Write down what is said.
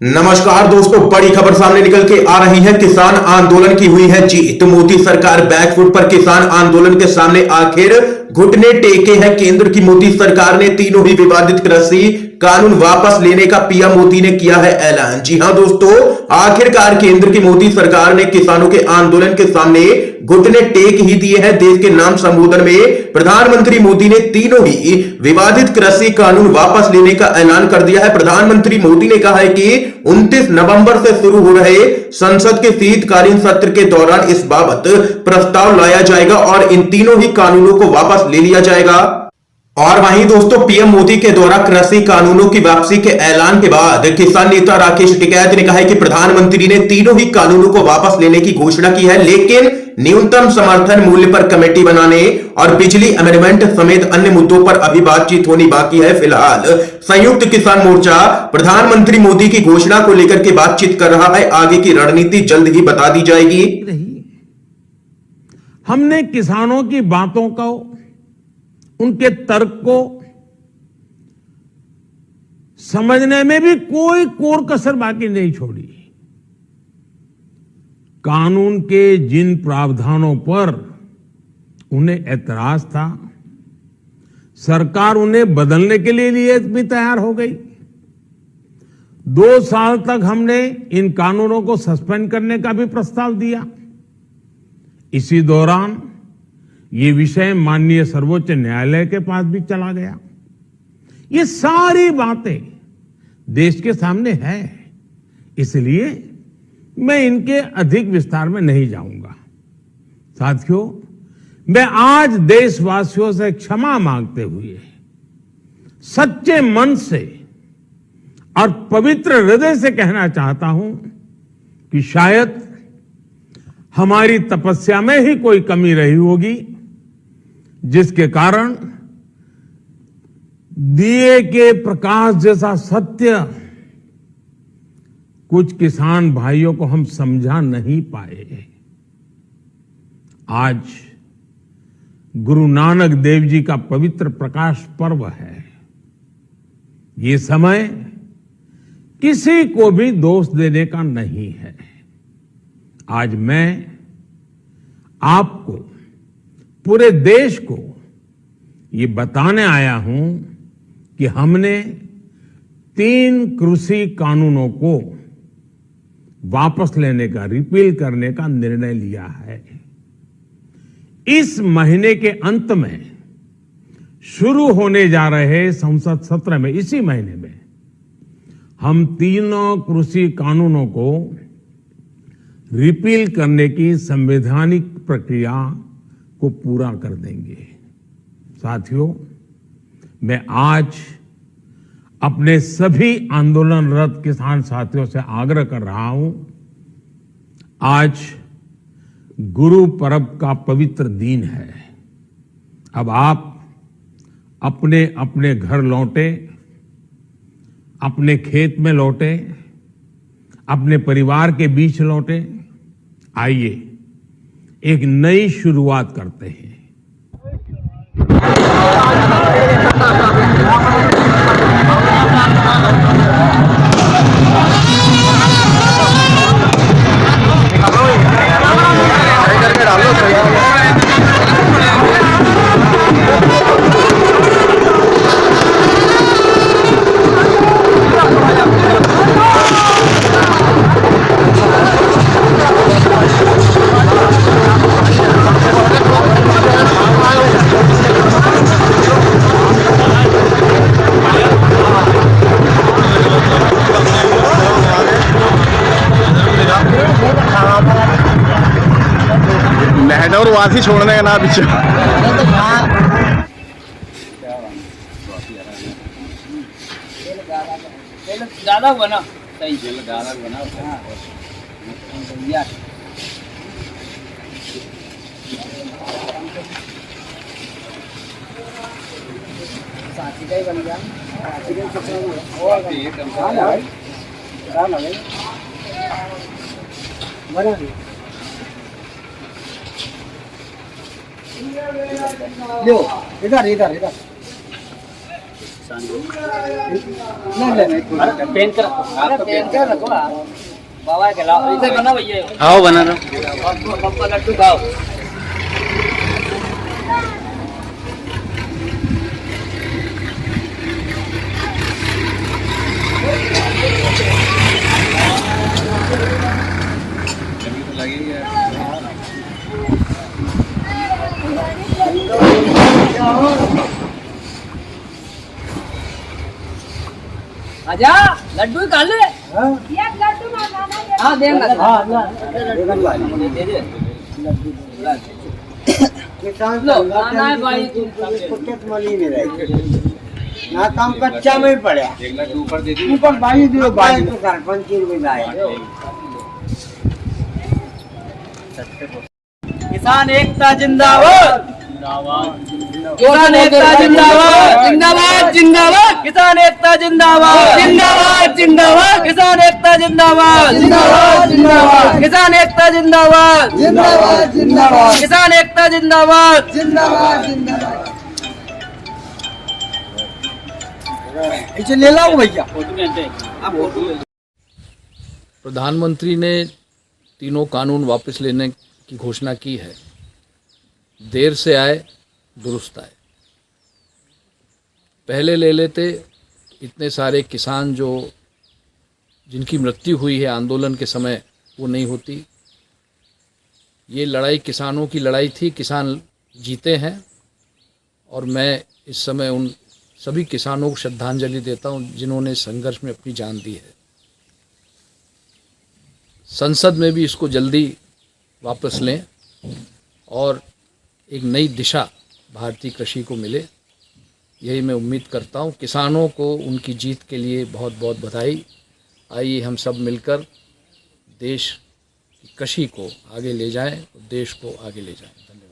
नमस्कार दोस्तों, बड़ी खबर सामने निकल के आ रही है। किसान आंदोलन की हुई है जीत। मोदी सरकार बैकफुट पर। किसान आंदोलन के सामने आखिर घुटने टेके हैं केंद्र की मोदी सरकार ने। तीनों ही विवादित कृषि कानून वापस लेने का पीएम मोदी ने किया है ऐलान। जी हां दोस्तों, आखिरकार केंद्र की मोदी सरकार ने किसानों के आंदोलन के सामने घुटने टेक ही दिए हैं। देश के नाम संबोधन में प्रधानमंत्री मोदी ने तीनों ही विवादित कृषि कानून वापस लेने का ऐलान कर दिया है। प्रधानमंत्री मोदी ने कहा है कि 29 नवंबर से शुरू हो रहे संसद के शीतकालीन सत्र के दौरान इस बाबत प्रस्ताव लाया जाएगा और इन तीनों ही कानूनों को वापस ले लिया जाएगा। और वहीं दोस्तों, पीएम मोदी के द्वारा कृषि कानूनों की वापसी के ऐलान के बाद किसान नेता राकेश टिकैत ने कहा है कि प्रधानमंत्री ने तीनों ही कानूनों को वापस लेने की घोषणा की है, लेकिन न्यूनतम समर्थन मूल्य पर कमेटी बनाने और बिजली अमेंडमेंट समेत अन्य मुद्दों पर अभी बातचीत होनी बाकी है। फिलहाल संयुक्त किसान मोर्चा प्रधानमंत्री मोदी की घोषणा को लेकर के बातचीत कर रहा है। आगे की रणनीति जल्द ही बता दी जाएगी। हमने किसानों की बातों को, उनके तर्क को समझने में भी कोई कोर कसर बाकी नहीं छोड़ी। कानून के जिन प्रावधानों पर उन्हें ऐतराज था, सरकार उन्हें बदलने के लिए भी तैयार हो गई। 2 साल तक हमने इन कानूनों को सस्पेंड करने का भी प्रस्ताव दिया। इसी दौरान ये विषय माननीय सर्वोच्च न्यायालय के पास भी चला गया। ये सारी बातें देश के सामने है, इसलिए मैं इनके अधिक विस्तार में नहीं जाऊंगा। साथियों, मैं आज देशवासियों से क्षमा मांगते हुए सच्चे मन से और पवित्र हृदय से कहना चाहता हूं कि शायद हमारी तपस्या में ही कोई कमी रही होगी, जिसके कारण दिए के प्रकाश जैसा सत्य कुछ किसान भाइयों को हम समझा नहीं पाए। आज गुरु नानक देव जी का पवित्र प्रकाश पर्व है। ये समय किसी को भी दोष देने का नहीं है। आज मैं आपको, पूरे देश को ये बताने आया हूं कि हमने 3 कृषि कानूनों को वापस लेने का, रिपील करने का निर्णय लिया है। इस महीने के अंत में शुरू होने जा रहे संसद सत्र में, इसी महीने में हम तीनों कृषि कानूनों को रिपील करने की संवैधानिक प्रक्रिया को पूरा कर देंगे। साथियों, मैं आज अपने सभी आंदोलनरत किसान साथियों से आग्रह कर रहा हूं, आज गुरु पर्व का पवित्र दिन है। अब आप अपने अपने घर लौटे, अपने खेत में लौटे, अपने परिवार के बीच लौटे। आइए एक नई शुरुआत करते हैं। और वासी छोड़ने का ना पीछे ज्यादा हुआ ना, सही ज्यादा हुआ ना। साथी का ही बन गया, साथी का लो, इधर इधर इधर पेन कर रखो आप। बाबा के लाओ इधर बना भैया। आओ बना दो। पप्पा लड्डू खाओ। आजा लड्डू खा ले। एक लड्डू मंगाना है। हाँ देंगे। लो खाना है भाई। ना काम कच्चा में ही पड़ा ऊपर भाई दियो भाई तो सरपंच में लाए किसान एकता जिंदाबाद। किसान एकता जिंदाबाद जिंदाबाद जिंदाबाद। किसान एकता जिंदाबाद जिंदाबाद जिंदाबाद। किसान एकता जिंदाबाद जिंदाबाद जिंदाबाद। किसान एकता जिंदाबाद जिंदाबाद जिंदाबाद किसान एकता जिंदाबाद। जिंदाबाद जिंदाबाद इसे ले लाओ भैया। प्रधानमंत्री ने तीनों कानून वापस लेने की घोषणा की है। देर से आए दुरुस्त आए। पहले ले लेते इतने सारे किसान जो जिनकी मृत्यु हुई है आंदोलन के समय वो नहीं होती। ये लड़ाई किसानों की लड़ाई थी। किसान जीते हैं और मैं इस समय उन सभी किसानों को श्रद्धांजलि देता हूं जिन्होंने संघर्ष में अपनी जान दी है। संसद में भी इसको जल्दी वापस लें और एक नई दिशा भारतीय कृषि को मिले, यही मैं उम्मीद करता हूं। किसानों को उनकी जीत के लिए बहुत बहुत बधाई। आइए हम सब मिलकर देश की कृषि को आगे ले जाएं, देश को आगे ले जाएं। धन्यवाद।